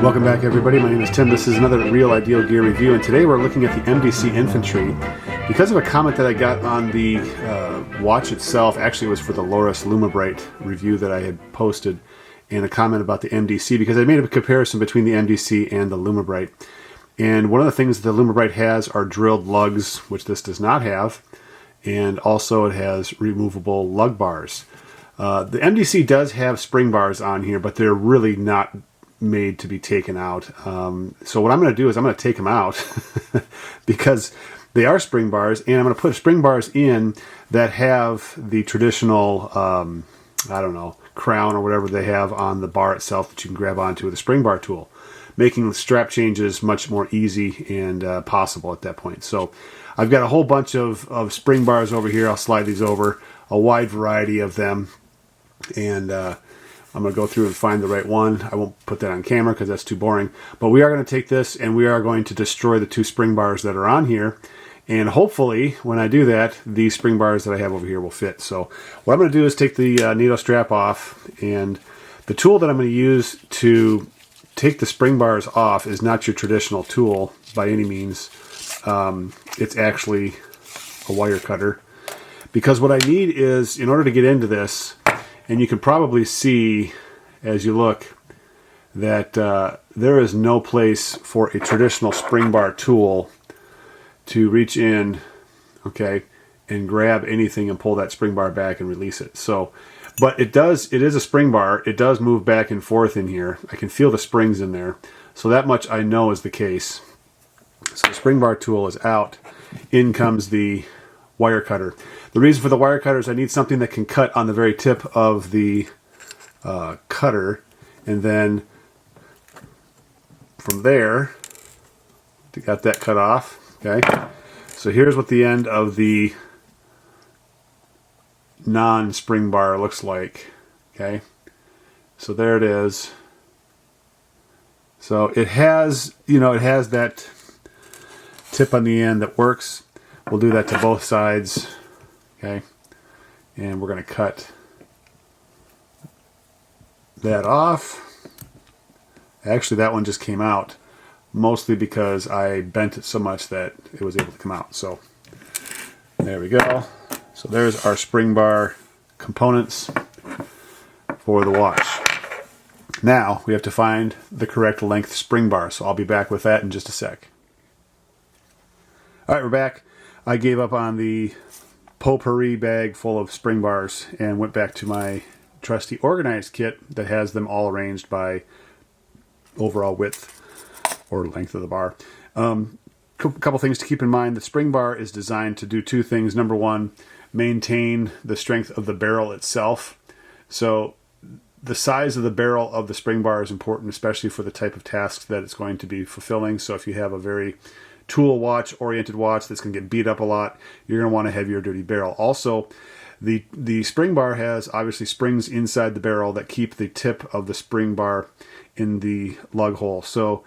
Welcome back, everybody. My name is Tim. This is another Real Ideal Gear review, and today we're looking at the MDC Infantry. Because of a comment that I got on the watch itself, actually it was for the Loris Lumabrite review that I had posted, and a comment about the MDC, because I made a comparison between the MDC and the Lumabrite. And one of the things that the Lumabrite has are drilled lugs, which this does not have, and also it has removable lug bars. The MDC does have spring bars on here, but they're really not made to be taken out. So what I'm going to do is I'm going to take them out because they are spring bars, and I'm going to put spring bars in that have the traditional, I don't know, crown or whatever they have on the bar itself that you can grab onto with a spring bar tool, making the strap changes much more easy and possible at that point. So I've got a whole bunch of spring bars over here. I'll slide these over, a wide variety of them, and I'm going to go through and find the right one. I won't put that on camera because that's too boring. But we are going to take this and we are going to destroy the two spring bars that are on here. And hopefully, when I do that, the spring bars that I have over here will fit. So what I'm going to do is take the NATO strap off. And the tool that I'm going to use to take the spring bars off is not your traditional tool by any means. It's actually a wire cutter. Because what I need is, in order to get into this, and you can probably see as you look that there is no place for a traditional spring bar tool to reach in, okay, and grab anything and pull that spring bar back and release it. So, but it is a spring bar. It does move back and forth in here. I can feel the springs in there. So that much I know is the case. So the spring bar tool is out. In comes the wire cutter. The reason for the wire cutter is I need something that can cut on the very tip of the cutter, and then from there, got that cut off. Okay, so here's what the end of the non-spring bar looks like. Okay, so there it is. So it has, it has that tip on the end that works. We'll do that to both sides. Okay, and we're going to cut that off. Actually, that one just came out, mostly because I bent it so much that it was able to come out. So there we go. So there's our spring bar components for the watch. Now we have to find the correct length spring bar, so I'll be back with that in just a sec. All right, we're back. I gave up on the potpourri bag full of spring bars and went back to my trusty organized kit that has them all arranged by overall width or length of the bar. Couple things to keep in mind. The spring bar is designed to do two things. Number one, maintain the strength of the barrel itself. So the size of the barrel of the spring bar is important, especially for the type of tasks that it's going to be fulfilling. So if you have a very tool watch oriented watch that's going to get beat up a lot, you're going to want a heavier duty barrel. Also, the spring bar has obviously springs inside the barrel that keep the tip of the spring bar in the lug hole. So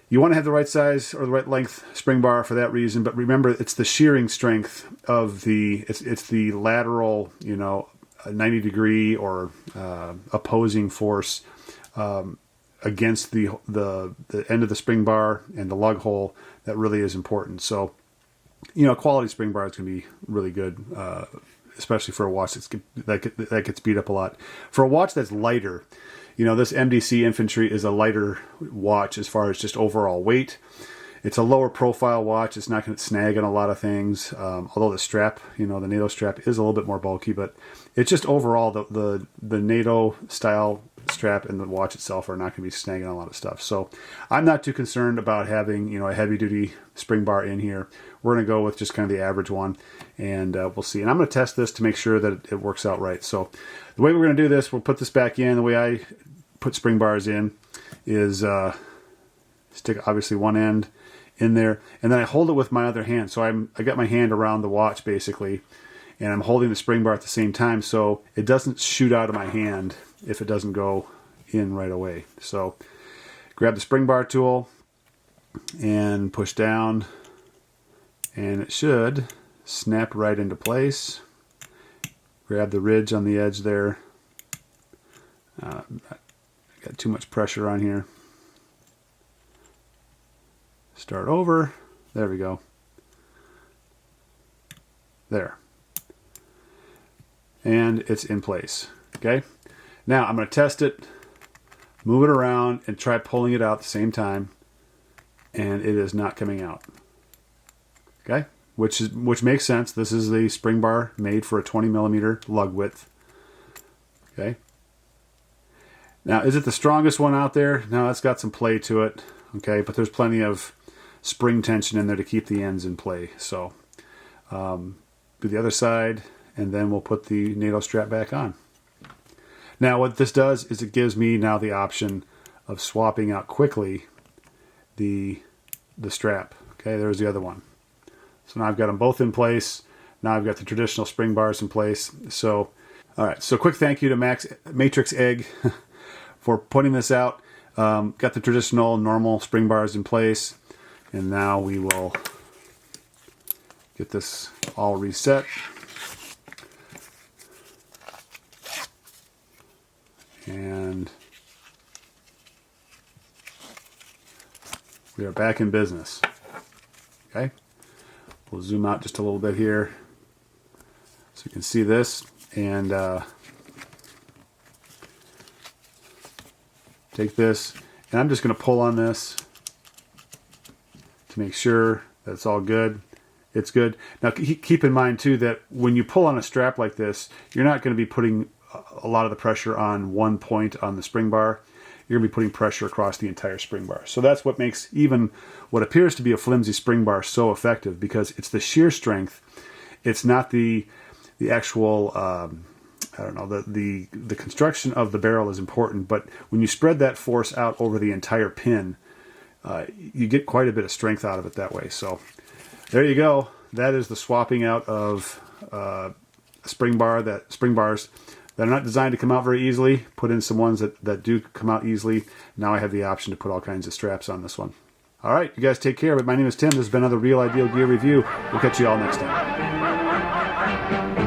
you want to have the right size or the right length spring bar for that reason. But remember, it's the shearing strength of it's the lateral, 90 degree or opposing force against the end of the spring bar and the lug hole that really is important. So, quality spring bar is going to be really good, especially for a watch that gets beat up a lot. For a watch that's lighter, this MDC Infantry is a lighter watch as far as just overall weight. It's a lower profile watch. It's not going to snag on a lot of things. Although the strap, the NATO strap is a little bit more bulky, but it's just overall the NATO style strap and the watch itself are not going to be snagging a lot of stuff. So I'm not too concerned about having, a heavy duty spring bar in here. We're going to go with just kind of the average one, and we'll see. And I'm going to test this to make sure that it works out right. So the way we're going to do this, we'll put this back in. The way I put spring bars in is stick obviously one end in there, and then I hold it with my other hand. So I got my hand around the watch basically, and I'm holding the spring bar at the same time, so it doesn't shoot out of my hand if it doesn't go in right away. So grab the spring bar tool and push down, and it should snap right into place. Grab the ridge on the edge there. I got too much pressure on here. Start over. There we go. There. And it's in place. Okay. Now I'm going to test it, move it around, and try pulling it out at the same time. And it is not coming out. Okay. Which makes sense. This is the spring bar made for a 20 millimeter lug width. Okay. Now, is it the strongest one out there? No, it's got some play to it. Okay, but there's plenty of spring tension in there to keep the ends in play. So, do the other side, and then we'll put the NATO strap back on. Now, what this does is it gives me now the option of swapping out quickly the strap. Okay, there's the other one. So now I've got them both in place. Now I've got the traditional spring bars in place. So, all right. So, quick thank you to Matrix Egg for putting this out. Got the traditional normal spring bars in place, and now we will get this all reset. And we are back in business. Okay, we'll zoom out just a little bit here so you can see this, and take this, and I'm just going to pull on this to make sure that it's all good. It's good. Now keep in mind too that when you pull on a strap like this, you're not going to be putting a lot of the pressure on one point on the spring bar. You're going to be putting pressure across the entire spring bar. So that's what makes even what appears to be a flimsy spring bar so effective, because it's the shear strength. It's not the actual I don't know, the construction of the barrel is important, but when you spread that force out over the entire pin, you get quite a bit of strength out of it that way. So there you go. That is the swapping out of spring bars that are not designed to come out very easily. Put in some ones that do come out easily. Now I have the option to put all kinds of straps on this one. All right, you guys take care. But my name is Tim. This has been another Real Ideal Gear review. We'll catch you all next time.